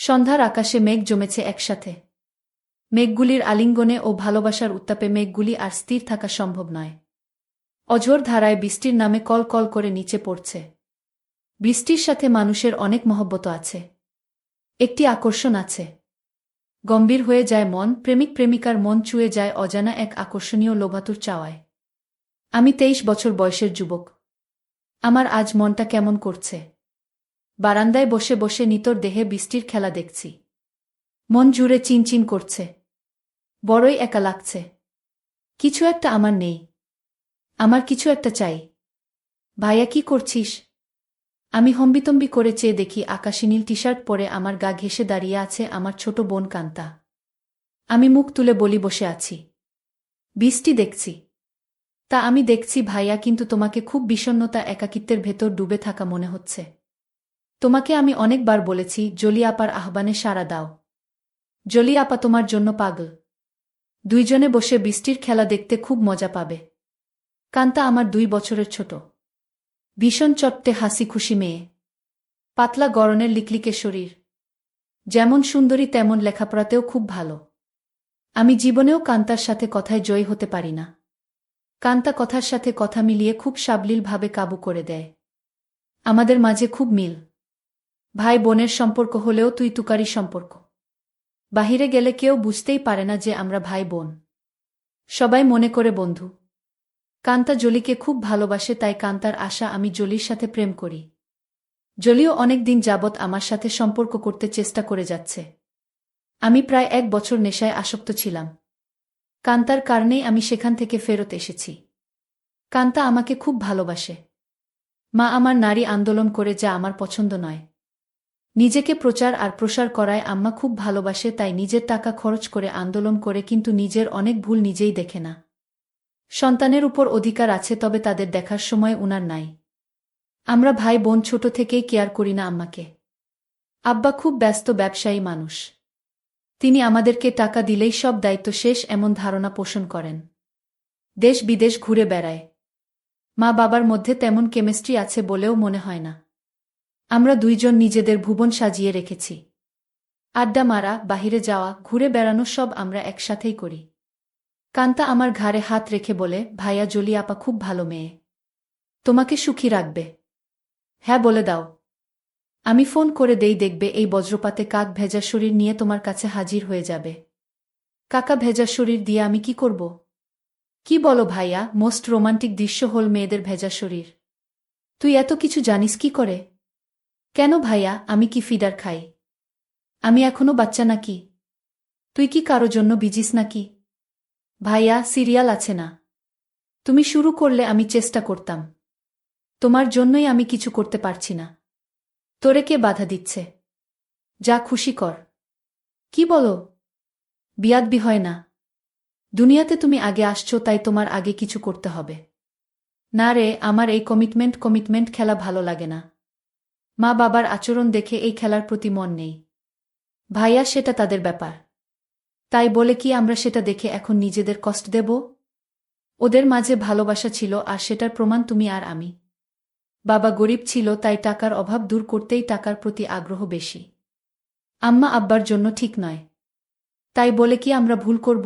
সন্ধ্যার আকাশে মেঘ জমেছে একসাথে। মেঘগুলির আলিঙ্গনে ও ভালোবাসার উত্তাপে মেঘগুলি আর স্থির থাকা সম্ভব নয়। অঝোর ধারায় বৃষ্টির নামে কল কল করে নিচে পড়ছে। বৃষ্টির সাথে মানুষের অনেক মহব্বত আছে, একটি আকর্ষণ আছে। গম্ভীর হয়ে যায় মন, প্রেমিক প্রেমিকার মন ছুঁয়ে যায় অজানা এক আকর্ষণীয় লোভাতুর চাওয়ায়। আমি 23 বছর বয়সের যুবক। আমার আজ মনটা কেমন করছে। বারান্দায় বসে বসে নিতর দেহে বৃষ্টির খেলা দেখছি। মন জুড়ে চিনচিন করছে। বড়ই একা লাগছে। কিছু একটা আমার নেই। আমার কিছু একটা চাই। ভাইয়া, কি করছিস? আমি হম্বিতম্বি করে চেয়ে দেখি আকাশি নীল টি-শার্ট পরে আমার গা ঘেঁষে দাঁড়িয়ে আছে আমার ছোট বোন কান্তা। আমি মুখ তুলে বলি, বসে আছি, বৃষ্টি দেখছি। তা আমি দেখছি ভাইয়া, কিন্তু তোমাকে খুব বিষণ্ণতা একাকিত্বের ভেতর ডুবে থাকা মনে হচ্ছে। তোমাকে আমি অনেকবার বলেছি জলি আপার আহ্বানে সাড়া দাও। জলি আপা তোমার জন্য পাগল। দুইজনে বসে বৃষ্টির খেলা দেখতে খুব মজা পাবে। কান্তা আমার 2 বছরের ছোট, ভীষণ চট্টে হাসি খুশি মেয়ে। পাতলা গড়নের লিকলিকে শরীর। যেমন সুন্দরী তেমন লেখাপড়াতেও খুব ভালো। আমি জীবনেও কান্তার সাথে কথায় জয়ী হতে পারি না। কান্তা কথার সাথে কথা মিলিয়ে খুব সাবলীলভাবে কাবু করে দেয়। আমাদের মাঝে খুব মিল। ভাই বোনের সম্পর্ক হলেও তুই তুকারি সম্পর্ক। বাহিরে গেলে কেউ বুঝতেই পারে না যে আমরা ভাই বোন। সবাই মনে করে বন্ধু। কান্তা জলিকে খুব ভালোবাসে, তাই কান্তার আশা আমি জলির সাথে প্রেম করি। জলিও অনেক দিন যাবৎ আমার সাথে সম্পর্ক করতে চেষ্টা করে যাচ্ছে। আমি প্রায় 1 বছর নেশায় আসক্ত ছিলাম। কান্তার কারণেই আমি সেখান থেকে ফেরত এসেছি। কান্তা আমাকে খুব ভালোবাসে। মা আমার নারী আন্দোলন করে, যা আমার পছন্দ নয়। নিজেকে প্রচার আর প্রসার করায় আম্মা খুব ভালোবাসে, তাই নিজের টাকা খরচ করে আন্দোলন করে, কিন্তু নিজের অনেক ভুল নিজেই দেখে না। সন্তানের উপর অধিকার আছে, তবে তাদের দেখার সময় উনার নাই। আমরা ভাই বোন ছোট থেকেই কেয়ার করি না আম্মাকে। আব্বা খুব ব্যস্ত ব্যবসায়ী মানুষ। তিনি আমাদেরকে টাকা দিলেই সব দায়িত্ব শেষ, এমন ধারণা পোষণ করেন। দেশ বিদেশ ঘুরে বেড়ায়। মা বাবার মধ্যে তেমন কেমিস্ট্রি আছে বলেও মনে হয় না। আমরা দুইজন নিজেদের ভুবন সাজিয়ে রেখেছি। আড্ডা মারা, বাহিরে যাওয়া, ঘুরে বেড়ানো সব আমরা একসাথেই করি। কান্তা আমার ঘাড়ে হাত রেখে বলে, ভাইয়া, জলি আপা খুব ভালো মেয়ে। তোমাকে সুখী রাখবে। হ্যাঁ বলে দাও। আমি ফোন করে দেই, দেখবে এই বজ্রপাতে কাক ভেজা শরীর নিয়ে তোমার কাছে হাজির হয়ে যাবে। কাকা ভেজা শরীর দিয়ে আমি কি করব? কি বলো ভাইয়া, মোস্ট রোমান্টিক দৃশ্য হল মেয়েদের ভেজা শরীর। তুই এত কিছু জানিস কি করে? কেন ভাইয়া, আমি কি ফিডার খাই? আমি এখনো বাচ্চা নাকি? তুই কি কারো জন্য বিজিস নাকি? ভাইয়া, সিরিয়াল আছে না? তুমি শুরু করলে আমি চেষ্টা করতাম। তোমার জন্যই আমি কিছু করতে পারছি না। তোরে কে বাধা দিচ্ছে? যা খুশি কর। কি বলো? বিয়াদবি হয় না। দুনিয়াতে তুমি আগে আসছো, তাই তোমার আগে কিছু করতে হবে। না রে, আমার এই কমিটমেন্ট খেলা ভালো লাগে না। মা বাবার আচরণ দেখে এই খেলার প্রতি মন নেই। ভাইয়া, সেটা তাদের ব্যাপার। তাই বলে কি আমরা সেটা দেখে এখন নিজেদের কষ্ট দেব? ওদের মাঝে ভালোবাসা ছিল, আর সেটার প্রমাণ তুমি আর আমি। বাবা গরিব ছিল, তাই টাকার অভাব দূর করতেই টাকার প্রতি আগ্রহ বেশি। আম্মা আব্বার জন্য ঠিক নয়। তাই বলে কি আমরা ভুল করব?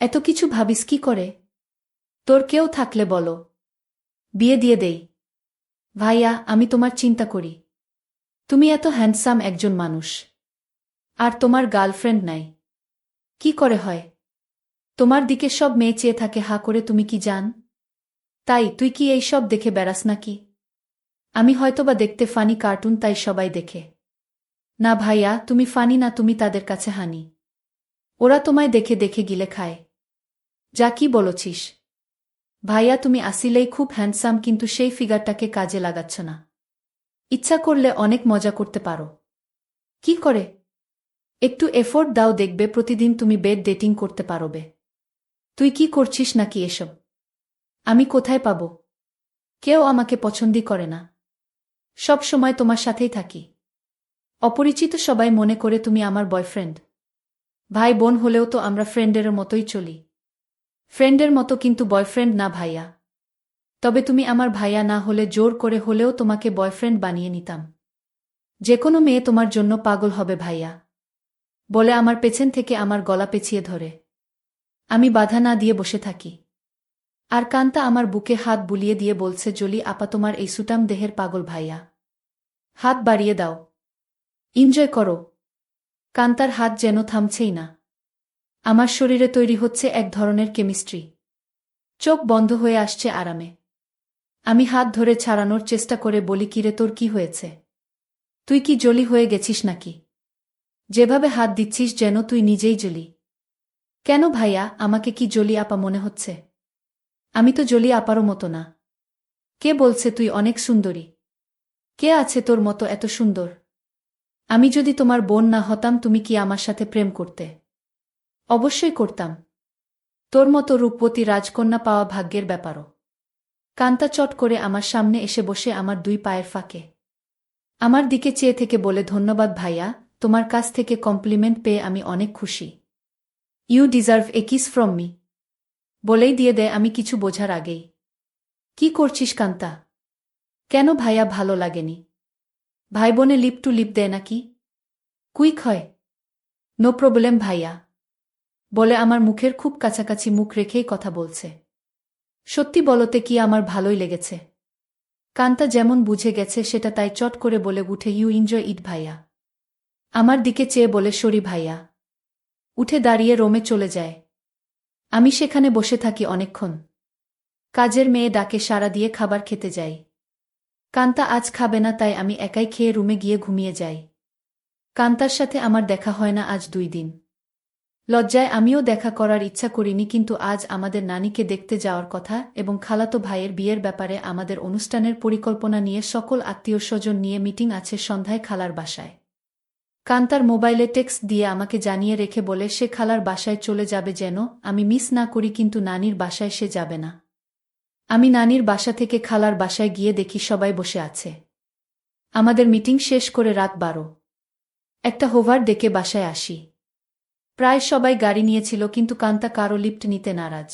এত কিছু ভাবিস কি করে? তোর কেউ থাকলে বলো, বিয়ে দিয়ে দেই। ভাইয়া, আমি তোমার চিন্তা করি। তুমি এত হ্যান্ডসাম একজন মানুষ। আর তোমার গার্লফ্রেন্ড নাই। কি করে হয়? তোমার দিকে সব মেয়ে চেয়ে থাকে হা করে, তুমি কি জান? তাই তুই কি এই সব দেখে বেড়াস নাকি? আমি হয়তোবা দেখতে ফানি কার্টুন, তাই সবাই দেখে। না ভাইয়া, তুমি ফানি না, তুমি তাদের কাছে হানি। ওরা তোমায় দেখে দেখে গিলে খায়। যা কি বলছিস? ভাইয়া, তুমি আসিলেই খুব হ্যান্ডসাম, কিন্তু সেই ফিগারটাকে কাজে লাগাচ্ছ না। ইচ্ছা করলে অনেক মজা করতে পারো। কি করে? একটু এফোর্ট দাও, দেখবে প্রতিদিন তুমি বেড ডেটিং করতে পারবে। তুই কি করছিস নাকি এসব? আমি কোথায় পাব? কেউ আমাকে পছন্দই করে না। সব সময় তোমার সাথেই থাকি। অপরিচিত সবাই মনে করে তুমি আমার বয়ফ্রেন্ড। ভাই বোন হলেও তো আমরা ফ্রেন্ডের মতোই চলি। ফ্রেন্ডের মতো, কিন্তু বয়ফ্রেন্ড না ভাইয়া। তবে তুমি আমার ভাইয়া না হলে জোর করে হলেও তোমাকে বয়ফ্রেন্ড বানিয়ে নিতাম। যে কোনো মেয়ে তোমার জন্য পাগল হবে ভাইয়া, বলে আমার পেছন থেকে আমার গলা পেঁচিয়ে ধরে। আমি বাধা না দিয়ে বসে থাকি। আর কান্তা আমার বুকে হাত বুলিয়ে দিয়ে বলছে, জলি আপা তোমার এই সুটাম দেহের পাগল ভাইয়া। হাত বাড়িয়ে দাও, এনজয় করো। কান্তার হাত যেন থামছেই না। আমার শরীরে তৈরি হচ্ছে এক ধরনের কেমিস্ট্রি। চোখ বন্ধ হয়ে আসছে আরামে। আমি হাত ধরে ছাড়ানোর চেষ্টা করে বলি, কিরে তোর কি হয়েছে? তুই কি জলি হয়ে গেছিস নাকি? যেভাবে হাত দিচ্ছিস যেন তুই নিজেই জলি। কেন ভাইয়া, আমাকে কি জলি আপা মনে হচ্ছে? আমি তো জলি আপারও মতো না। কে বলছে তুই অনেক সুন্দরী? কে আছে তোর মতো এত সুন্দর? আমি যদি তোমার বোন না হতাম তুমি কি আমার সাথে প্রেম করতে? অবশ্যই করতাম। তোর মতো রূপবতী রাজকন্যা পাওয়া ভাগ্যের ব্যাপারও। কান্তা চট করে আমার সামনে এসে বসে আমার দুই পায়ের ফাঁকে। আমার দিকে চেয়ে থেকে বলে, ধন্যবাদ ভাইয়া, তোমার কাছ থেকে কমপ্লিমেন্ট পেয়ে আমি অনেক খুশি। You deserve a kiss from me. বলেই দিয়ে দেয় আমি কিছু বোঝার আগেই। কি করছিস কান্তা? কেন ভাইয়া, ভালো লাগেনি? ভাই বোনে লিপ টু লিপ দেয় নাকি? কুইক হয়। নো প্রবলেম ভাইয়া, বলে আমার মুখের খুব কাছাকাছি মুখ রেখেই কথা বলছে। সত্যি বলতে কি আমার ভালোই লেগেছে। কান্তা যেমন বুঝে গেছে সেটা তাই চট করে বলে উঠে, ইউ এনজয় ইট ভাইয়া। আমার দিকে চেয়ে বলে, সরি ভাইয়া। উঠে দাঁড়িয়ে রোমে চলে যায়। আমি সেখানে বসে থাকি অনেকক্ষণ। কাজের মেয়ে ডাকে সাড়া দিয়ে খাবার খেতে যাই। কান্তা আজ খাবে না, তাই আমি একাই খেয়ে রুমে গিয়ে ঘুমিয়ে যাই। কান্তার সাথে আমার দেখা হয় না আজ 2 দিন। লজ্জায় আমিও দেখা করার ইচ্ছা করিনি, কিন্তু আজ আমাদের নানিকে দেখতে যাওয়ার কথা এবং খালাতো ভাইয়ের বিয়ের ব্যাপারে আমাদের অনুষ্ঠানের পরিকল্পনা নিয়ে সকল আত্মীয়স্বজন নিয়ে মিটিং আছে সন্ধ্যায় খালার বাসায়। কান্তার মোবাইলে টেক্সট দিয়ে আমাকে জানিয়ে রেখে বলে সে খালার বাসায় চলে যাবে যেন আমি মিস না করি, কিন্তু নানির বাসায় সে যাবে না। আমি নানির বাসা থেকে খালার বাসায় গিয়ে দেখি সবাই বসে আছে। আমাদের মিটিং শেষ করে রাত 12। একটা হোভার ডেকে বাসায় আসি। প্রায় সবাই গাড়ি নিয়েছিল, কিন্তু কান্তা কারো লিফট নিতে নারাজ।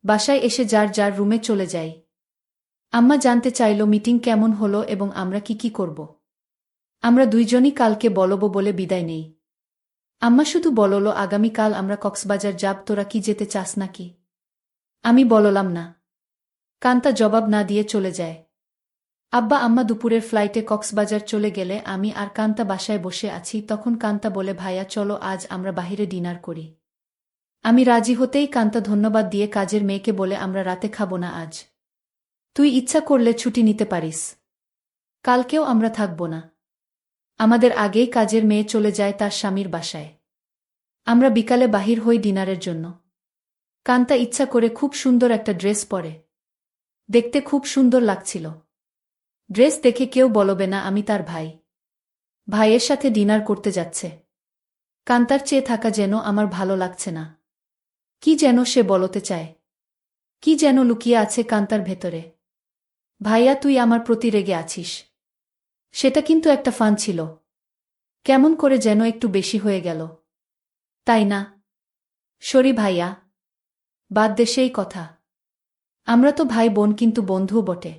বাসায় এসে যার যার রুমে চলে যাই। আম্মা জানতে চাইল মিটিং কেমন হলো এবং আমরা কি করব। আমরা দুইজনই কালকে বলবো বলে বিদায় নেই। আম্মা শুধু বলল, আগামীকাল আমরা কক্সবাজার যাব, তোরা কি যেতে চাস নাকি? আমি বললাম না। কান্তা জবাব না দিয়ে চলে যায়। আব্বা আম্মা দুপুরের ফ্লাইটে কক্সবাজার চলে গেলে আমি আর কান্তা বাসায় বসে আছি। তখন কান্তা বলে, ভাইয়া চলো আজ আমরা বাহিরে ডিনার করি। আমি রাজি হতেই কান্তা ধন্যবাদ দিয়ে কাজের মেয়েকে বলে, আমরা রাতে খাবো না আজ। তুই ইচ্ছা করলে ছুটি নিতে পারিস। কালকেও আমরা থাকব না। আমাদের আগেই কাজের মেয়ে চলে যায় তার স্বামীর বাসায়। আমরা বিকালে বাহির হই ডিনারের জন্য। কান্তা ইচ্ছা করে খুব সুন্দর একটা ড্রেস পরে। দেখতে খুব সুন্দর লাগছিল। ড্রেস দেখে কেউ বলবে না আমি তার ভাই। ভাইয়ের সাথে ডিনার করতে যাচ্ছে। কান্তার চেয়ে থাকা যেন আমার ভালো লাগছে না। কি যেন সে বলতে চায়। কি যেন লুকিয়ে আছে কান্তার ভেতরে। ভাইয়া তুই আমার প্রতি রেগে আছিস। সেটা কিন্তু একটা ফান ছিল। কেমন করে যেন একটু বেশি হয়ে গেল, তাই না? সরি ভাইয়া, বাদ দে সেই কথা। আমরা তো ভাই বোন, কিন্তু বন্ধুও বটে।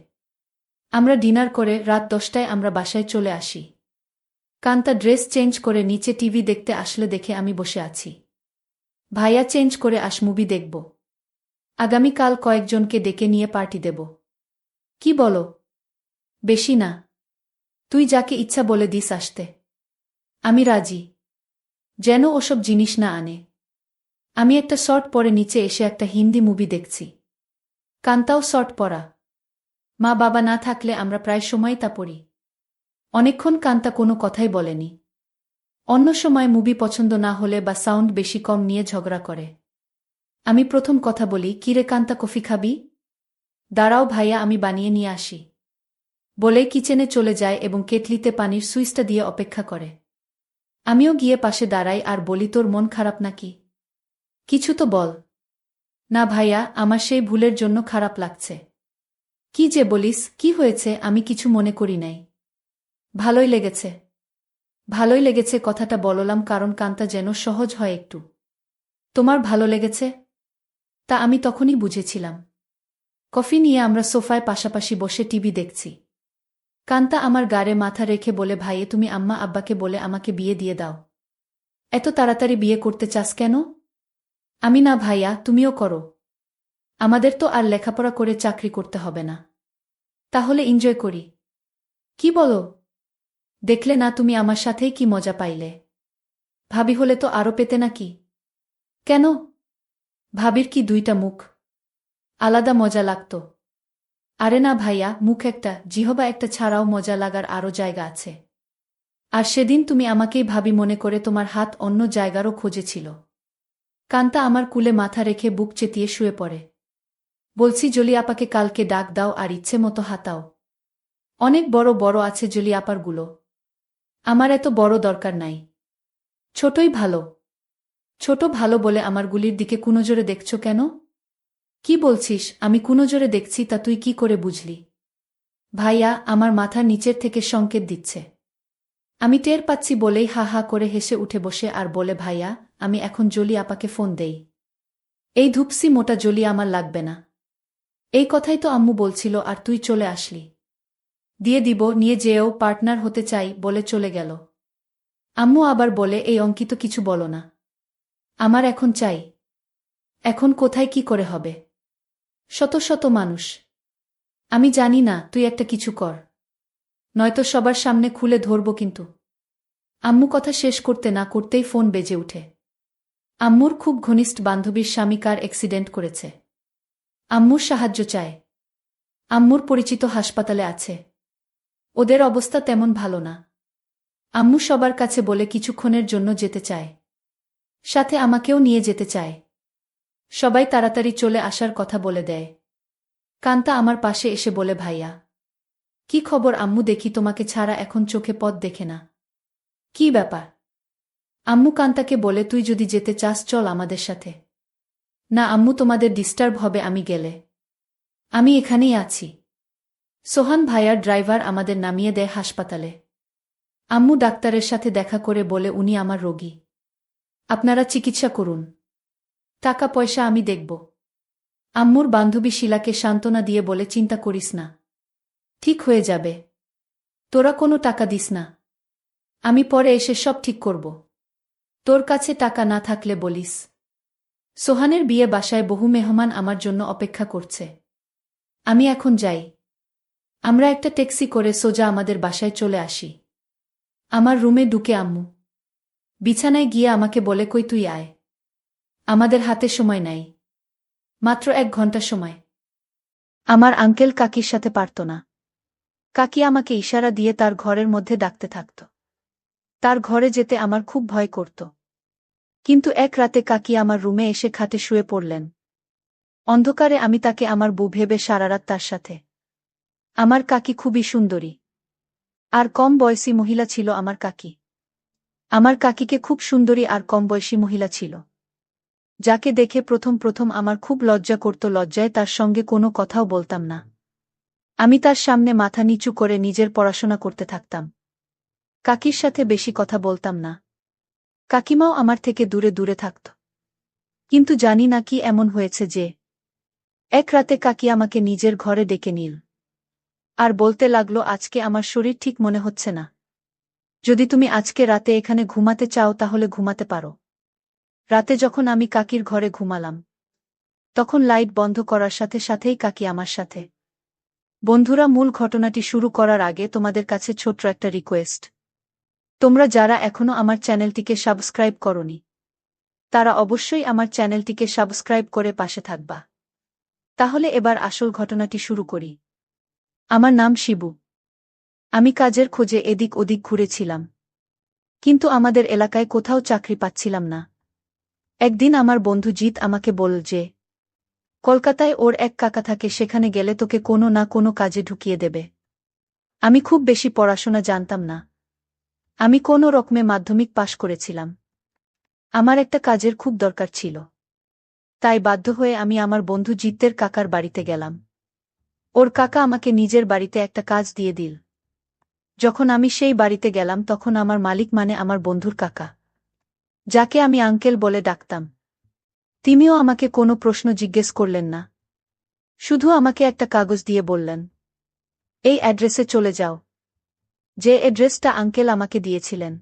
আমরা ডিনার করে রাত 10টায় আমরা বাসায় চলে আসি। কান্তা ড্রেস চেঞ্জ করে নিচে টিভি দেখতে আসলে দেখে আমি বসে আছি। ভাইয়া চেঞ্জ করে মুভি দেখব। আগামীকাল কয়েকজনকে ডেকে নিয়ে পার্টি দেব। কি বলো? বেশি না। তুই যাকে ইচ্ছা বলে দিস আসতে। আমি রাজি। যেন ওসব জিনিস না আনে। আমি একটা শর্ট পরে নিচে এসে একটা হিন্দি মুভি দেখছি। কান্তাও শর্ট পরা। মা বাবা না থাকলে আমরা প্রায় সময় তা পড়ি। অনেকক্ষণ কান্তা কোনো কথাই বলেনি। অন্য সময় মুভি পছন্দ না হলে বা সাউন্ড বেশি কম নিয়ে ঝগড়া করে। আমি প্রথম কথা বলি, কিরে কান্তা কফি খাবি? দাঁড়াও ভাইয়া, আমি বানিয়ে নিয়ে আসি। বলেই কিচেনে চলে যায় এবং কেটলিতে পানির সুইচটা দিয়ে অপেক্ষা করে। আমিও গিয়ে পাশে দাঁড়াই আর বলি, তোর মন খারাপ নাকি? কিছু তো বল। না ভাইয়া, আমার সেই ভুলের জন্য খারাপ লাগছে। কি যে বলিস, কি হয়েছে? আমি কিছু মনে করি নাই। ভালোই লেগেছে। ভালোই লেগেছে কথাটা বললাম কারণ কান্তা যেন সহজ হয় একটু। তোমার ভালো লেগেছে? তা আমি তখনই বুঝেছিলাম। কফি নিয়ে আমরা সোফায় পাশাপাশি বসে টিভি দেখছি। কান্তা আমার গাড়ে মাথা রেখে বলে, ভাইয়ে তুমি আম্মা আব্বাকে বলে আমাকে বিয়ে দিয়ে দাও। এত তাড়াতাড়ি বিয়ে করতে চাস কেন? আমি না ভাইয়া, তুমিও করো। আমাদের তো আর লেখাপড়া করে চাকরি করতে হবে না। তাহলে এনজয় করি। কি বলো? দেখলে না তুমি আমার সাথেই কি মজা পাইলে। ভাবি হলে তো আরও পেতে নাকি? কেন? ভাবির কি দুইটা মুখ? আলাদা মজা লাগত। আরে না ভাইয়া, মুখ একটা, জিহবা একটা ছাড়াও মজা লাগার আরও জায়গা আছে। আর সেদিন তুমি আমাকেই ভাবি মনে করে তোমার হাত অন্য জায়গারও খুঁজেছিল। কান্তা আমার কুলে মাথা রেখে বুক চেতিয়ে শুয়ে পড়ে। বলছি জলি আপাকে কালকে ডাক দাও আর ইচ্ছে মতো হাতাও। অনেক বড় বড় আছে জলি আপারগুলো। আমার এত বড় দরকার নাই। ছোটই ভালো। ছোট ভালো বলে আমার গুলির দিকে কুনজরে দেখছ কেন? কি বলছিস? আমি কুনজরে দেখছি তা তুই কি করে বুঝলি? ভাইয়া আমার মাথার নিচের থেকে সংকেত দিচ্ছে। আমি টের পাচ্ছি বলেই হা হা করে হেসে উঠে বসে আর বলে, ভাইয়া আমি এখন জলি আপাকে ফোন দেই। এই ধুপসি মোটা জলি আমার লাগবে না। এই কথাই তো আম্মু বলছিল আর তুই চলে আসলি। দিয়ে দিব, নিয়ে যেও, পার্টনার হতে চাই বলে চলে গেল। আম্মু আবার বলে, এই অঙ্কিত কিছু বলো না। আমার এখন চাই। এখন কোথায় কি করে হবে? শত শত মানুষ। আমি জানি না, তুই একটা কিছু কর। নয়তো সবার সামনে খুলে ধরব কিন্তু। আম্মু কথা শেষ করতে না করতেই ফোন বেজে উঠে। আম্মুর খুব ঘনিষ্ঠ বান্ধবীর স্বামী কার অ্যাক্সিডেন্ট করেছে। আম্মুর সাহায্য চায়। আম্মুর পরিচিত হাসপাতালে আছে। ওদের অবস্থা তেমন ভালো না। আম্মু সবার কাছে বলে কিছুক্ষণের জন্য যেতে চায়। সাথে আমাকেও নিয়ে যেতে চায়। সবাই তাড়াতাড়ি চলে আসার কথা বলে দেয়। কান্তা আমার পাশে এসে বলে, ভাইয়া কি খবর আম্মু? দেখি তোমাকে ছাড়া এখন চোখে পথ দেখে না। কি ব্যাপার? আম্মু কান্তাকে বলে, তুই যদি যেতে চাস চল আমাদের সাথে। না আম্মু, তোমাদের ডিস্টার্ব হবে আমি গেলে। আমি এখানেই আছি। সোহান ভাইয়ার ড্রাইভার আমাদের নামিয়ে দেয় হাসপাতালে। আম্মু ডাক্তারের সাথে দেখা করে বলে, উনি আমার রোগী। আপনারা চিকিৎসা করুন। টাকা পয়সা আমি দেখব। আম্মুর বান্ধবী শিলাকে সান্ত্বনা দিয়ে বলে, চিন্তা করিস না, ঠিক হয়ে যাবে। তোরা কোনো টাকা দিস না। আমি পরে এসে সব ঠিক করব। তোর কাছে টাকা না থাকলে বলিস। সোহানের বিয়ে বাসায় বহু মেহমান আমার জন্য অপেক্ষা করছে। আমি এখন যাই। আমরা একটা ট্যাক্সি করে সোজা আমাদের বাসায় চলে আসি। আমার রুমে ঢুকে আম্মু বিছানায় গিয়ে আমাকে বলে, কই তুই আয়। আমাদের হাতে সময় নাই। মাত্র 1 ঘন্টা সময়। আমার আঙ্কেল কাকির সাথে পারত না। কাকি আমাকে ইশারা দিয়ে তার ঘরের মধ্যে ডাকতে থাকত। তার ঘরে যেতে আমার খুব ভয় করত। কিন্তু এক রাতে কাকি আমার রুমে এসে খাটে শুয়ে পড়লেন। অন্ধকারে আমি তাকে আমার বউ ভেবে সারারাত তার সাথে। আমার কাকি খুবই সুন্দরী। আর কম বয়সী মহিলা ছিল আমার কাকি। আমার কাকিকে খুব সুন্দরী আর কম বয়সী মহিলা ছিল, যাকে দেখে প্রথম প্রথম আমার খুব লজ্জা করত। লজ্জায় তার সঙ্গে কোনো কথাও বলতাম না। আমি তার সামনে মাথা নিচু করে নিজের পড়াশোনা করতে থাকতাম। কাকির সাথে বেশি কথা বলতাম না। কাকিমাও আমার থেকে দূরে দূরে থাকত। কিন্তু জানি না কি এমন হয়েছে যে এক রাতে কাকি আমাকে নিজের ঘরে ডেকে নিল। আর বলতে লাগলো, আজকে আমার শরীর ঠিক মনে হচ্ছে না। যদি তুমি আজকে রাতে এখানে ঘুমাতে চাও তাহলে ঘুমাতে পারো। রাতে যখন আমি কাকির ঘরে ঘুমালাম, তখন লাইট বন্ধ করার সাথে সাথেই কাকি আমার সাথে। বন্ধুরা, মূল ঘটনাটি শুরু করার আগে তোমাদের কাছে ছোট্ট একটা রিকোয়েস্ট। তোমরা যারা এখনো আমার চ্যানেলটিকে সাবস্ক্রাইব করনি, তারা অবশ্যই আমার চ্যানেলটিকে সাবস্ক্রাইব করে পাশে থাকবা। তাহলে এবার আসল ঘটনাটি শুরু করি। আমার নাম শিবু। আমি কাজের খোঁজে এদিক ওদিক ঘুরেছিলাম, কিন্তু আমাদের এলাকায় কোথাও চাকরি পাচ্ছিলাম না। একদিন আমার বন্ধু জিৎ আমাকে বলল যে কলকাতায় ওর এক কাকা থাকে, সেখানে গেলে তোকে কোনো না কোনো কাজে ঢুকিয়ে দেবে। আমি খুব বেশি পড়াশোনা জানতাম না। আমি কোনো রকমে মাধ্যমিক পাশ করেছিলাম। আমার একটা কাজের খুব দরকার ছিল। তাই বাধ্য হয়ে আমি আমার বন্ধু জিতের কাকার বাড়িতে গেলাম। ওর কাকা আমাকে নিজের বাড়িতে একটা কাজ দিয়ে দিল। যখন আমি সেই বাড়িতে গেলাম তখন আমার মালিক মানে আমার বন্ধুর কাকা, যাকে আমি আঙ্কেল বলে ডাকতাম, তিনিও আমাকে কোনো প্রশ্ন জিজ্ঞেস করলেন না। শুধু আমাকে একটা কাগজ দিয়ে বললেন, এই অ্যাড্রেসে চলে যাও। যে অ্যাড্রেসটা আঙ্কেল আমাকে দিয়েছিলেন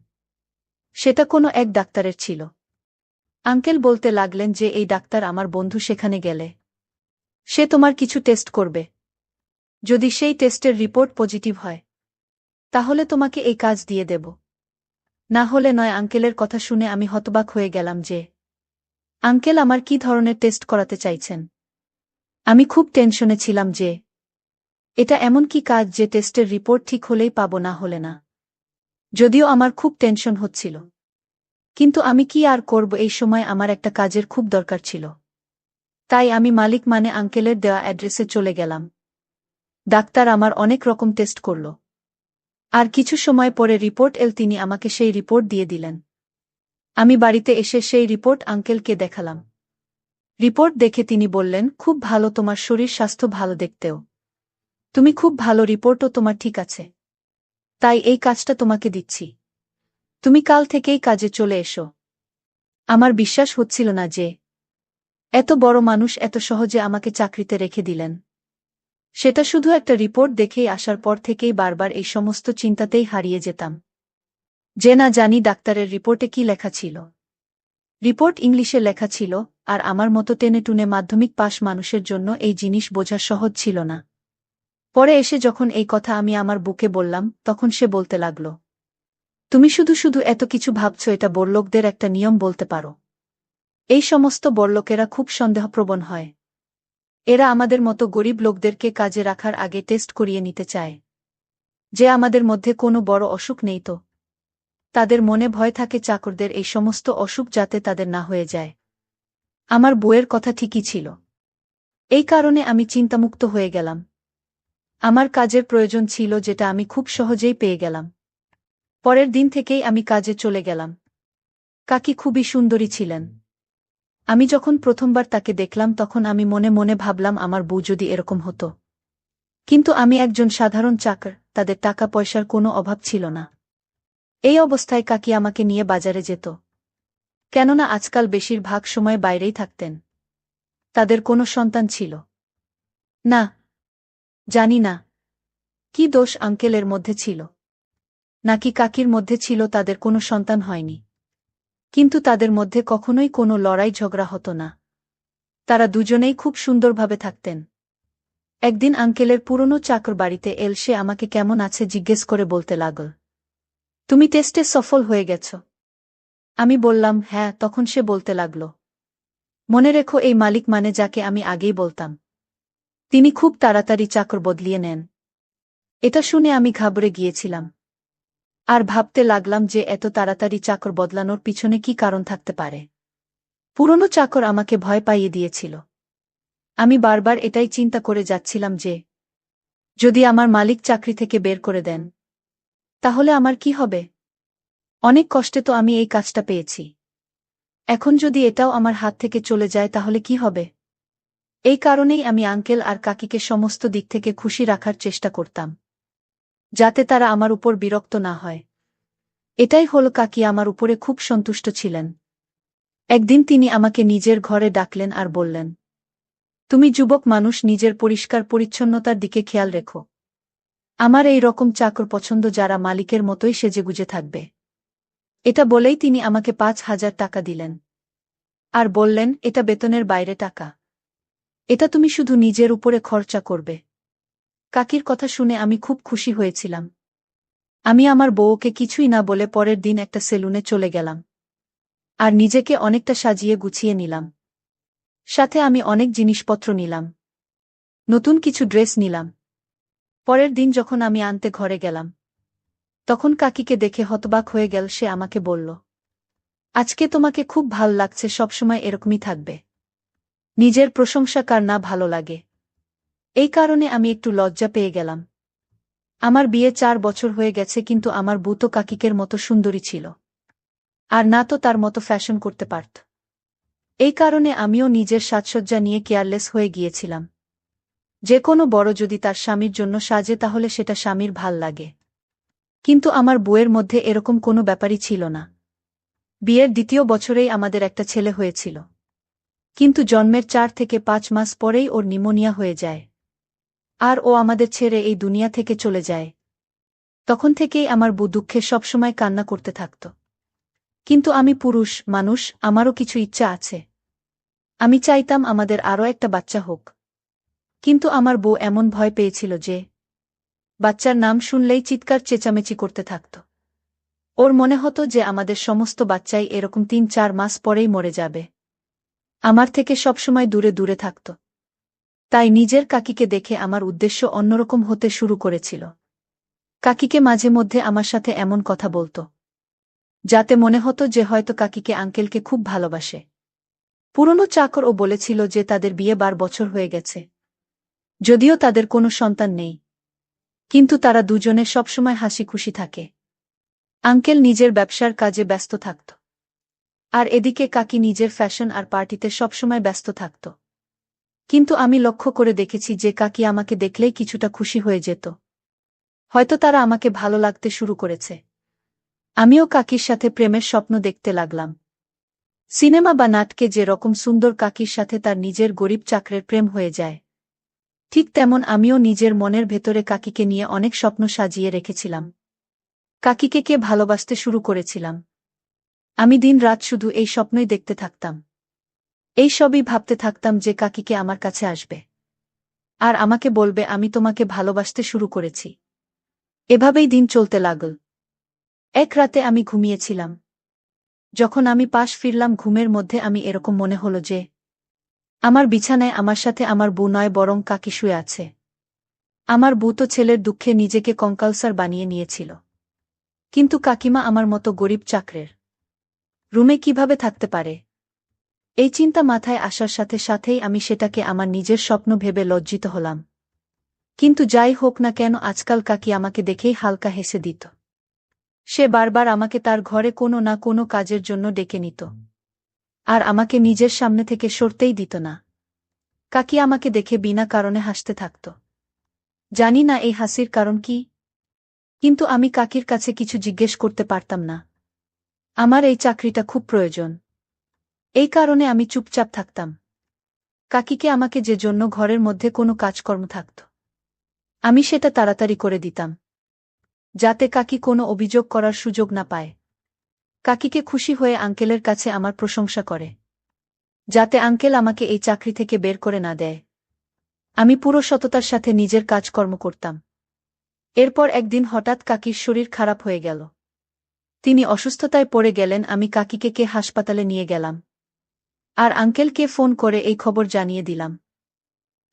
সেটা কোনো এক ডাক্তারের ছিল। আঙ্কেল বলতে লাগলেন যে এই ডাক্তার আমার বন্ধু, সেখানে গেলে সে তোমার কিছু টেস্ট করবে। যদি সেই টেস্টের রিপোর্ট পজিটিভ হয় তাহলে তোমাকে এই কাজ দিয়ে দেব, না হলে নয়। আঙ্কেলের কথা শুনে আমি হতবাক হয়ে গেলাম যে আঙ্কেল আমার কী ধরনের টেস্ট করাতে চাইছেন। আমি খুব টেনশনে ছিলাম যে এটা এমন কি কাজ যে টেস্টের রিপোর্ট ঠিক হলেই পাবো, না হলে না। যদিও আমার খুব টেনশন হচ্ছিল, কিন্তু আমি কি আর করব, এই সময় আমার একটা কাজের খুব দরকার ছিল। তাই আমি মালিক মানে আঙ্কেলের দেওয়া অ্যাড্রেসে চলে গেলাম। ডাক্তার আমার অনেক রকম টেস্ট করল, আর কিছু সময় পরে রিপোর্ট এল। তিনি আমাকে সেই রিপোর্ট দিয়ে দিলেন। আমি বাড়িতে এসে সেই রিপোর্ট আঙ্কেলকে দেখালাম। রিপোর্ট দেখে তিনি বললেন, খুব ভালো, তোমার শরীর স্বাস্থ্য ভালো দেখতেও তুমি খুব ভালো, রিপোর্টও তোমার ঠিক আছে, তাই এই কাজটা তোমাকে দিচ্ছি। তুমি কাল থেকেই কাজে চলে এসো। আমার বিশ্বাস হচ্ছিল না যে এত বড় মানুষ এত সহজে আমাকে চাকরিতে রেখে দিলেন। সেটা শুধু একটা রিপোর্ট দেখেই আসার পর থেকেই বারবার এই সমস্ত চিন্তাতেই হারিয়ে যেতাম যে না জানি ডাক্তারের রিপোর্টে কি লেখা ছিল। রিপোর্ট ইংলিশে লেখা ছিল, আর আমার মতো টেনেটুনে মাধ্যমিক পাশ মানুষের জন্য এই জিনিস বোঝা সহজ ছিল না। পরে এসে যখন এই কথা আমি আমার বুকে বললাম, তখন সে বলতে লাগল, তুমি শুধু শুধু এত কিছু ভাবছ, এটা বড়লোকদের একটা নিয়ম বলতে পারো। এই সমস্ত বড়লোকেরা খুব সন্দেহপ্রবণ হয়। এরা আমাদের মতো গরিব লোকদেরকে কাজে রাখার আগে টেস্ট করিয়ে নিতে চায় যে আমাদের মধ্যে কোনো বড় অসুখ নেই তো। তাদের মনে ভয় থাকে চাকরদের এই সমস্ত অসুখ যাতে তাদের না হয়ে যায়। আমার বউয়ের কথা ঠিকই ছিল। এই কারণে আমি চিন্তামুক্ত হয়ে গেলাম। আমার কাজের প্রয়োজন ছিল, যেটা আমি খুব সহজেই পেয়ে গেলাম। পরের দিন থেকেই আমি কাজে চলে গেলাম। কাকি খুবই সুন্দরী ছিলেন। আমি যখন প্রথমবার তাকে দেখলাম তখন আমি মনে মনে ভাবলাম আমার বউ যদি এরকম হতো। কিন্তু আমি একজন সাধারণ চাকর, তাদের টাকা পয়সার কোনো অভাব ছিল না। এই অবস্থায় কাকি আমাকে নিয়ে বাজারে যেত, কেননা আজকাল বেশিরভাগ সময় বাইরেই থাকতেন। তাদের কোনো সন্তান ছিল না। জানি না কি দোষ আঙ্কেলের মধ্যে ছিল, নাকি কাকির মধ্যে ছিল, তাদের কোনো সন্তান হয়নি। কিন্তু তাদের মধ্যে কখনোই কোনো লড়াই ঝগড়া হতো না। তারা দুজনেই খুব সুন্দরভাবে থাকতেন। একদিন আঙ্কেলের পুরনো চাকর বাড়িতে এল। সে আমাকে কেমন আছে জিজ্ঞেস করে বলতে লাগল, তুমি টেস্টে সফল হয়ে গেছ? আমি বললাম হ্যাঁ। তখন সে বলতে লাগল, মনে রেখো, এই মালিক মানে যাকে আমি আগেই বলতাম, তিনি খুব তাড়াতাড়ি চাকর বদলিয়ে নেন। এটা শুনে আমি ঘাবড়ে গিয়েছিলাম, আর ভাবতে লাগলাম যে এত তাড়াতাড়ি চাকর বদলানোর পিছনে কি কারণ থাকতে পারে। পুরনো চাকর আমাকে ভয় পাইয়ে দিয়েছিল। আমি বারবার এটাই চিন্তা করে যাচ্ছিলাম যে যদি আমার মালিক চাকরি থেকে বের করে দেন তাহলে আমার কি হবে। অনেক কষ্টে তো আমি এই কাজটা পেয়েছি, এখন যদি এটাও আমার হাত থেকে চলে যায় তাহলে কি হবে। এই কারণেই আমি আঙ্কেল আর কাকিকে সমস্ত দিক থেকে খুশি রাখার চেষ্টা করতাম, যাতে তারা আমার উপর বিরক্ত না হয়। এটাই হল, কাকি আমার উপরে খুব সন্তুষ্ট ছিলেন। একদিন তিনি আমাকে নিজের ঘরে ডাকলেন আর বললেন, তুমি যুবক মানুষ, নিজের পরিষ্কার পরিচ্ছন্নতার দিকে খেয়াল রেখো। আমার এই রকম চাকর পছন্দ, যারা মালিকের মতোই সেজেগুজে থাকবে। এটা বলেই তিনি আমাকে 5,000 টাকা দিলেন আর বললেন, এটা বেতনের বাইরে টাকা, এটা তুমি শুধু নিজের উপরে খরচা করবে। কাকির কথা শুনে আমি খুব খুশি হয়েছিলাম। আমি আমার বউকে কিছুই না বলে পরের দিন একটা সেলুনে চলে গেলাম আর নিজেকে অনেকটা সাজিয়ে গুছিয়ে নিলাম। সাথে আমি অনেক জিনিসপত্র নিলাম, নতুন কিছু ড্রেস নিলাম। পরের দিন যখন আমি আনতে ঘরে গেলাম তখন কাকিকে দেখে হতবাক হয়ে গেল। সে আমাকে বলল, আজকে তোমাকে খুব ভাল লাগছে, সবসময় এরকমই থাকবে। নিজের প্রশংসা কার না ভালো লাগে। এই কারণে আমি একটু লজ্জা পেয়ে গেলাম। আমার বিয়ে 4 বছর হয়ে গেছে, কিন্তু আমার বউ তো কাকিকের মতো সুন্দরী ছিল, আর না তো তার মতো ফ্যাশন করতে পারত। এই কারণে আমিও নিজের সাজসজ্জা নিয়ে কেয়ারলেস হয়ে গিয়েছিলাম। যে কোনো বড় যদি তার স্বামীর জন্য সাজে তাহলে সেটা স্বামীর ভাল লাগে, কিন্তু আমার বউয়ের মধ্যে এরকম কোনো ব্যাপারই ছিল না। বিয়ের দ্বিতীয় বছরেই আমাদের একটা ছেলে হয়েছিল, কিন্তু জন্মের 4 থেকে 5 মাস পরেই ওর নিউমোনিয়া হয়ে যায়, আর ও আমাদের ছেড়ে এই দুনিয়া থেকে চলে যায়। তখন থেকেই আমার বউ দুঃখে সবসময় কান্না করতে থাকত। কিন্তু আমি পুরুষ মানুষ, আমারও কিছু ইচ্ছা আছে। আমি চাইতাম আমাদের আরও একটা বাচ্চা হোক। কিন্তু আমার বউ এমন ভয় পেয়েছিল যে বাচ্চার নাম শুনলেই চিৎকার চেঁচামেচি করতে থাকত। ওর মনে হতো যে আমাদের সমস্ত বাচ্চাই এরকম ৩-৪ মাস পরেই মরে যাবে। আমার থেকে সবসময় দূরে দূরে থাকত। তাই নিজের কাকিকে দেখে আমার উদ্দেশ্য অন্যরকম হতে শুরু করেছিল। কাকিকে মাঝে মধ্যে আমার সাথে এমন কথা বলত, যাতে মনে হতো যে হয়তো কাকিকে আঙ্কেলকে খুব ভালোবাসে। পুরনো চাকরও বলেছিল যে তাদের বিয়ে ১২ বছর হয়ে গেছে, যদিও তাদের কোনো সন্তান নেই, কিন্তু তারা দুজনে সবসময় হাসি খুশি থাকে। আঙ্কেল নিজের ব্যবসার কাজে ব্যস্ত থাকত, আর এদিকে কাকি নিজের ফ্যাশন আর পার্টিতে সবসময় ব্যস্ত থাকত। কিন্তু আমি লক্ষ্য করে দেখেছি যে কাকি আমাকে দেখলেই কিছুটা খুশি হয়ে যেত। হয়তো তারা আমাকে ভালো লাগতে শুরু করেছে। আমিও কাকির সাথে প্রেমের স্বপ্ন দেখতে লাগলাম। সিনেমা বা নাটকে যে রকম সুন্দর কাকির সাথে তার নিজের গরিব চাকরের প্রেম হয়ে যায়, ঠিক তেমন আমিও নিজের মনের ভেতরে কাকিকে নিয়ে অনেক স্বপ্ন সাজিয়ে রেখেছিলাম। কাকিকে কে ভালোবাসতে শুরু করেছিলাম। আমি দিন রাত শুধু এই স্বপ্নই দেখতে থাকতাম। এই সবই ভাবতে থাকতাম যে কাকিকে আমার কাছে আসবে আর আমাকে বলবে আমি তোমাকে ভালোবাসতে শুরু করেছি। এভাবেই দিন চলতে লাগল। এক রাতে আমি ঘুমিয়েছিলাম। যখন আমি পাশ ফিরলাম ঘুমের মধ্যে আমি এরকম মনে হলো যে আমার বিছানায় আমার সাথে আমার বউ নয় বরং কাকি শুয়ে আছে। আমার বউ তো ছেলের দুঃখে নিজেকে কঙ্কালসার বানিয়ে নিয়েছিল, কিন্তু কাকিমা আমার মতো গরিব চাকরের রুমে কিভাবে থাকতে পারে? এই চিন্তা মাথায় আসার সাথে সাথেই আমি সেটাকে আমার নিজের স্বপ্ন ভেবে লজ্জিত হলাম। কিন্তু যাই হোক না কেন আজকাল কাকি আমাকে দেখেই হালকা হেসে দিত। সে বারবার আমাকে তার ঘরে কোনো না কোনো কাজের জন্য ডেকে নিত, আর আমাকে নিজের সামনে থেকে সরতেই দিত না। কাকি আমাকে দেখে বিনা কারণে হাসতে থাকত। জানি না এই হাসির কারণ কি, কিন্তু আমি কাকির কাছে কিছু জিজ্ঞেস করতে পারতাম না। আমার এই চাকরিটা খুব প্রয়োজন, এই কারণে আমি চুপচাপ থাকতাম। কাকিকে আমাকে যে জন্য ঘরের মধ্যে কোনো কাজকর্ম থাকত, আমি সেটা তাড়াতাড়ি করে দিতাম, যাতে কাকি কোনো অভিযোগ করার সুযোগ না পায়। কাকিকে খুশি হয়ে আঙ্কেলের কাছে আমার প্রশংসা করে, যাতে আঙ্কেল আমাকে এই চাকরি থেকে বের করে না দেয়। আমি পুরো সততার সাথে নিজের কাজকর্ম করতাম। এরপর একদিন হঠাৎ কাকির শরীর খারাপ হয়ে গেল। তিনি অসুস্থতায় পড়ে গেলেন। আমি কাকিকে হাসপাতালে নিয়ে গেলাম, আর আঙ্কেলকে ফোন করে এই খবর জানিয়ে দিলাম।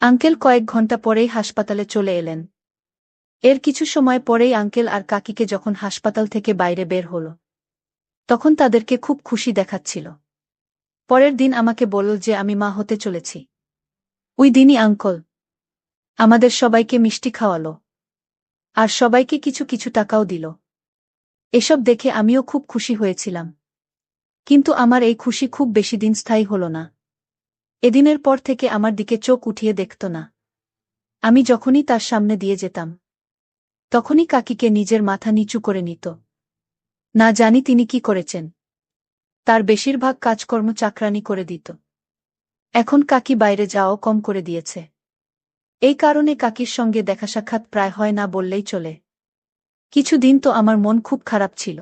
আঙ্কেল কয়েক ঘন্টা পরেই হাসপাতালে চলে এলেন। এর কিছু সময় পরেই আঙ্কেল আর কাকিকে যখন হাসপাতাল থেকে বাইরে বের হল, তখন তাদেরকে খুব খুশি দেখাচ্ছিল। পরের দিন আমাকে বলল যে আমি মা হতে চলেছি। ওই দিনই আঙ্কেল আমাদের সবাইকে মিষ্টি খাওয়ালো, আর সবাইকে কিছু কিছু টাকাও দিল। এসব দেখে আমিও খুব খুশি হয়েছিলাম। কিন্তু আমার এই খুশি খুব বেশি দিন স্থায়ী হল না। এদিনের পর থেকে আমার দিকে চোখ উঠিয়ে দেখত না। আমি যখনই তার সামনে দিয়ে যেতাম, তখনই কাকিকে নিজের মাথা নিচু করে নিত। না জানি তিনি কি করেছেন, তার বেশিরভাগ কাজকর্ম চাকরানি করে দিত। এখন কাকি বাইরে যাওয়াও কম করে দিয়েছে। এই কারণে কাকির সঙ্গে দেখা সাক্ষাৎ প্রায় হয় না বললেই চলে। কিছুদিন তো আমার মন খুব খারাপ ছিল।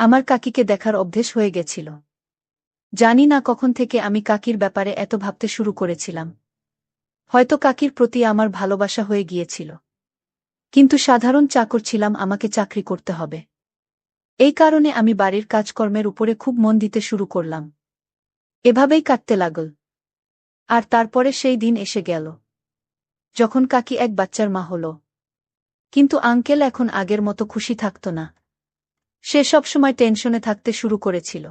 আমার কাকিকে দেখার অভ্যেস হয়ে গেছিল। জানি না কখন থেকে আমি কাকির ব্যাপারে এত ভাবতে শুরু করেছিলাম। হয়তো কাকির প্রতি আমার ভালোবাসা হয়ে গিয়েছিল। কিন্তু সাধারণ চাকর ছিলাম, আমাকে চাকরি করতে হবে। এই কারণে আমি বাড়ির কাজকর্মের উপরে খুব মন দিতে শুরু করলাম। এভাবেই কাটতে লাগল। আর তারপরে সেই দিন এসে গেল, যখন কাকি এক বাচ্চার মা হল। কিন্তু আঙ্কেল এখন আগের মতো খুশি থাকত না। সে সবসময় টেনশনে থাকতে শুরু করেছিল।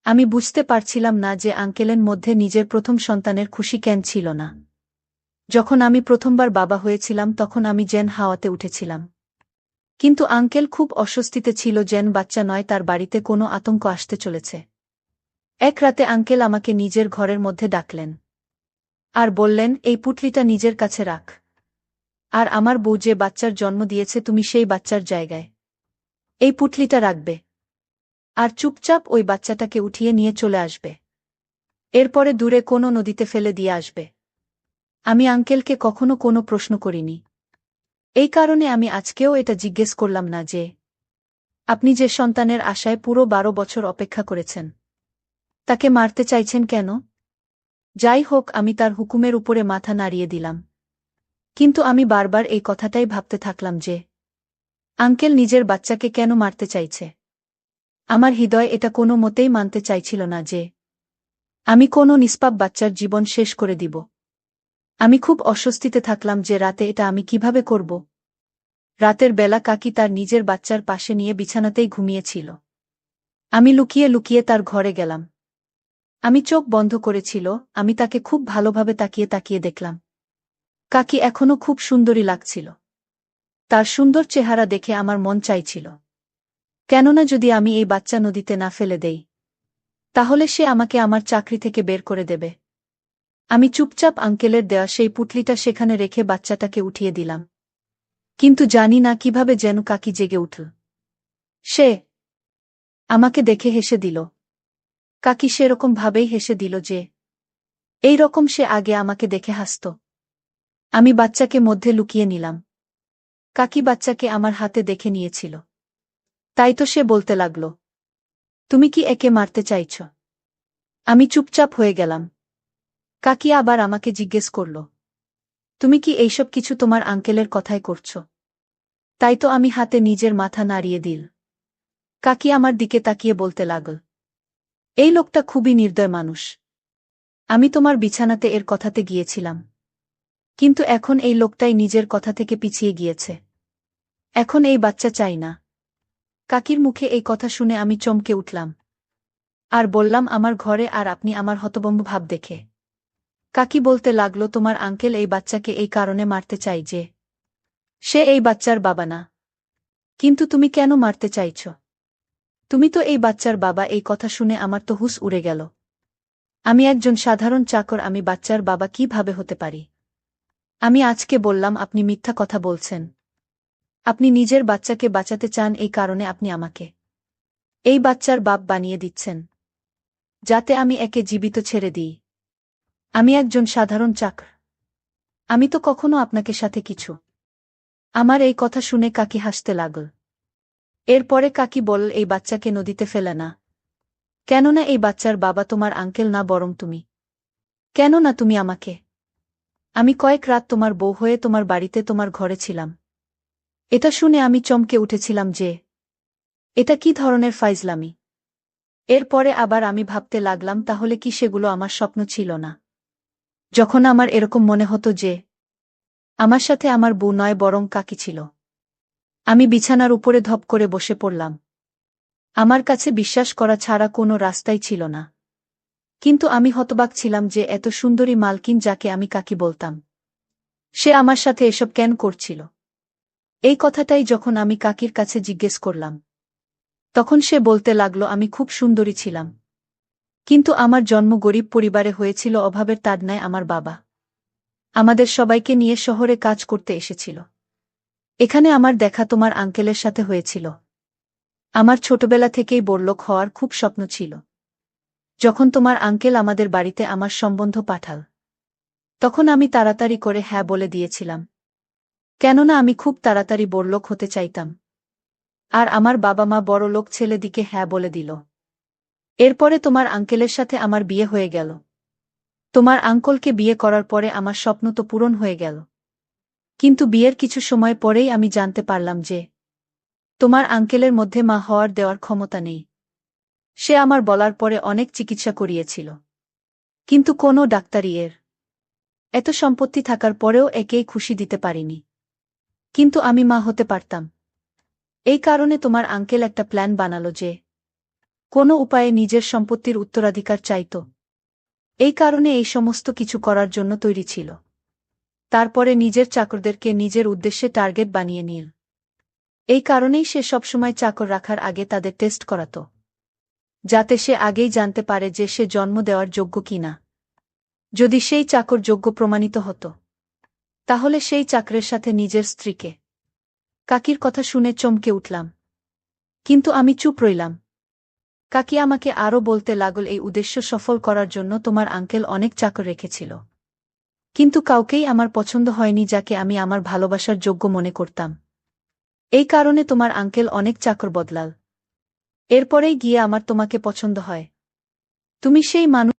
আমি বুঝতে পারছিলাম না যে আঙ্কেলের মধ্যে নিজের প্রথম সন্তানের খুশি কেন ছিল না। যখন আমি প্রথমবার বাবা হয়েছিলাম তখন আমি যেন হাওয়াতে উঠেছিলাম। কিন্তু আঙ্কেল খুব অস্বস্তিতে ছিল, যেন বাচ্চা নয় তার বাড়িতে কোনো আতঙ্ক আসতে চলেছে। এক রাতে আঙ্কেল আমাকে নিজের ঘরের মধ্যে ডাকলেন আর বললেন, এই পুটলিটা নিজের কাছে রাখ, আর আমার বউ যে বাচ্চার জন্ম দিয়েছে তুমি সেই বাচ্চার জায়গায় এই পুটলিটা রাখবে, আর চুপচাপ ওই বাচ্চাটাকে উঠিয়ে নিয়ে চলে আসবে। এরপরে দূরে কোনো নদীতে ফেলে দিয়ে আসবে। আমি আঙ্কেলকে কখনো কোনো প্রশ্ন করিনি। এই কারণে আমি আজকেও এটা জিজ্ঞেস করলাম না যে আপনি যে সন্তানের আশায় পুরো 12 বছর অপেক্ষা করেছেন তাকে মারতে চাইছেন কেন? যাই হোক, আমি তার হুকুমের উপরে মাথা নাড়িয়ে দিলাম। কিন্তু আমি বারবার এই কথাটাই ভাবতে থাকলাম যে আঙ্কেল নিজের বাচ্চাকে কেন মারতে চাইছে। আমার হৃদয় এটা কোনো মতেই মানতে চাইছিল না যে আমি কোনো নিষ্পাপ বাচ্চার জীবন শেষ করে দিব। আমি খুব অস্বস্তিতে থাকলাম যে রাতে এটা আমি কিভাবে করব। রাতের বেলা কাকি তার নিজের বাচ্চার পাশে নিয়ে বিছানাতেই ঘুমিয়েছিল। আমি লুকিয়ে লুকিয়ে তার ঘরে গেলাম। আমি চোখ বন্ধ করেছিল, আমি তাকে খুব ভালোভাবে তাকিয়ে তাকিয়ে দেখলাম। কাকি এখনো খুব সুন্দরী লাগছিল। তার সুন্দর চেহারা দেখে আমার মন চাইছিল, কেননা যদি আমি এই বাচ্চা নদীতে না ফেলে দেই তাহলে সে আমাকে আমার চাকরি থেকে বের করে দেবে। আমি চুপচাপ আঙ্কেলের দেয়া সেই পুটলিটা সেখানে রেখে বাচ্চাটাকে উঠিয়ে দিলাম। কিন্তু জানি না কিভাবে যেন কাকি জেগে উঠল। সে আমাকে দেখে হেসে দিল। কাকি সেরকম ভাবেই হেসে দিল যে এই রকম সে আগে আমাকে দেখে হাসত। আমি বাচ্চাকে মধ্যে লুকিয়ে নিলাম। কাকি বাচ্চাকে আমার হাতে দেখে নিয়েছিল। তাই তো সে বলতে লাগল, তুমি কি একে মারতে চাইছ? আমি চুপচাপ হয়ে গেলাম। কাকি আবার আমাকে জিজ্ঞেস করল, তুমি কি এইসব কিছু তোমার আঙ্কেলের কথায় করছ? তাই তো আমি হাতে নিজের মাথা নাড়িয়ে দিল। কাকি আমার দিকে তাকিয়ে বলতে লাগল, এই লোকটা খুবই নির্দয় মানুষ। আমি তোমার বিছানাতে এর কথাতে গিয়েছিলাম, কিন্তু এখন এই লোকটাই নিজের কথা থেকে পিছিয়ে গিয়েছে। এখন এই বাচ্চা চাই না। কাকির মুখে এই কথা শুনে আমি চমকে উঠলাম আর বললাম, আমার ঘরে আর আপনি আমার হতভম্ব ভাব দেখে। কাকি বলতে লাগল, তোমার আঙ্কেল এই বাচ্চাকে এই কারণে মারতে চাই যে সে এই বাচ্চার বাবা না। কিন্তু তুমি কেন মারতে চাইছ? তুমি তো এই বাচ্চার বাবা। এই কথা শুনে আমার তো হুঁশ উড়ে গেল। আমি একজন সাধারণ চাকর, আমি বাচ্চার বাবা কিভাবে হতে পারি? আমি আজকে বললাম, আপনি মিথ্যা কথা বলছেন। আপনি নিজের বাচ্চাকে বাঁচাতে চান, এই কারণে আপনি আমাকে এই বাচ্চার বাপ বানিয়ে দিচ্ছেন যাতে আমি একে জীবিত ছেড়ে দিই। আমি একজন সাধারণ চাকর। আমি তো কখনো আপনাকে সাথে কিছু। আমার এই কথা শুনে কাকি হাসতে লাগল। এরপরে কাকি বলল, এই বাচ্চাকে নদীতে ফেলে না। কেননা এই বাচ্চার বাবা তোমার আঙ্কেল না, বরং তুমি। কেন না তুমি আমাকে? আমি কয়েক রাত তোমার বউ হয়ে তোমার বাড়িতে তোমার ঘরে ছিলাম। এটা শুনে আমি চমকে উঠেছিলাম যে এটা কি ধরনের ফাইজলামি। এরপরে আবার আমি ভাবতে লাগলাম, তাহলে কি সেগুলো আমার স্বপ্ন ছিল না? যখন আমার এরকম মনে হতো যে আমার সাথে আমার বউ নয় বরং কাকি ছিল। আমি বিছানার উপরে ধপ করে বসে পড়লাম। আমার কাছে বিশ্বাস করা ছাড়া কোনো রাস্তাই ছিল না। কিন্তু আমি হতবাক ছিলাম যে এত সুন্দরী মালকিন, যাকে আমি কাকি বলতাম, সে আমার সাথে এসব কেন করছিল। এই কথাটাই যখন আমি কাকির কাছে জিজ্ঞেস করলাম, তখন সে বলতে লাগল, আমি খুব সুন্দরী ছিলাম, কিন্তু আমার জন্ম গরিব পরিবারে হয়েছিল। অভাবের তাড়নায় আমার বাবা আমাদের সবাইকে নিয়ে শহরে কাজ করতে এসেছিল। এখানে আমার দেখা তোমার আঙ্কেলের সাথে হয়েছিল। আমার ছোটবেলা থেকেই বড়লোক হওয়ার খুব স্বপ্ন ছিল। যখন তোমার আঙ্কেল আমাদের বাড়িতে আমার সম্বন্ধ পাঠাল, তখন আমি তাড়াতাড়ি করে হ্যাঁ বলে দিয়েছিলাম, কেননা আমি খুব তাড়াতাড়ি বড়লোক হতে চাইতাম। আর আমার বাবা মা বড়লোক ছেলে দিকে হ্যাঁ বলে দিল। এরপরে তোমার আঙ্কেলের সাথে আমার বিয়ে হয়ে গেল। তোমার আঙ্কেলকে বিয়ে করার পরে আমার স্বপ্ন তো পূরণ হয়ে গেল। কিন্তু বিয়ের কিছু সময় পরেই আমি জানতে পারলাম যে তোমার আঙ্কেলের মধ্যে মা হওয়ার দেওয়ার ক্ষমতা নেই। সে আমার বলার পরে অনেক চিকিৎসা করিয়েছিল, কিন্তু কোনো ডাক্তারই এত সম্পত্তি থাকার পরেও একেই খুশি দিতে পারিনি। কিন্তু আমি মা হতে পারতাম। এই কারণে তোমার আঙ্কেল একটা প্ল্যান বানালো যে কোনো উপায়ে নিজের সম্পত্তির উত্তরাধিকার চাইত। এই কারণে এই সমস্ত কিছু করার জন্য তৈরি ছিল। তারপরে নিজের চাকরদেরকে নিজের উদ্দেশ্যে টার্গেট বানিয়ে নিল। এই কারণেই সে সবসময় চাকর রাখার আগে তাদের টেস্ট করাত, যাতে সে আগেই জানতে পারে যে সে জন্ম দেওয়ার যোগ্য কিনা। যদি সেই চাকর যোগ্য প্রমাণিত হতো, তাহলে সেই চাকরের সাথে নিজের স্ত্রীকে। কাকির কথা শুনে চমকে উঠলাম, কিন্তু আমি চুপ রইলাম। কাকি আমাকে আরও বলতে লাগল, এই উদ্দেশ্য সফল করার জন্য তোমার আঙ্কেল অনেক চাকর রেখেছিল। কিন্তু কাউকেই আমার পছন্দ হয়নি যাকে আমি আমার ভালোবাসার যোগ্য মনে করতাম। এই কারণে তোমার আঙ্কেল অনেক চাকর বদলাল। এরপরেই গিয়ে আমার তোমাকে পছন্দ হয়। তুমি সেই মানুষ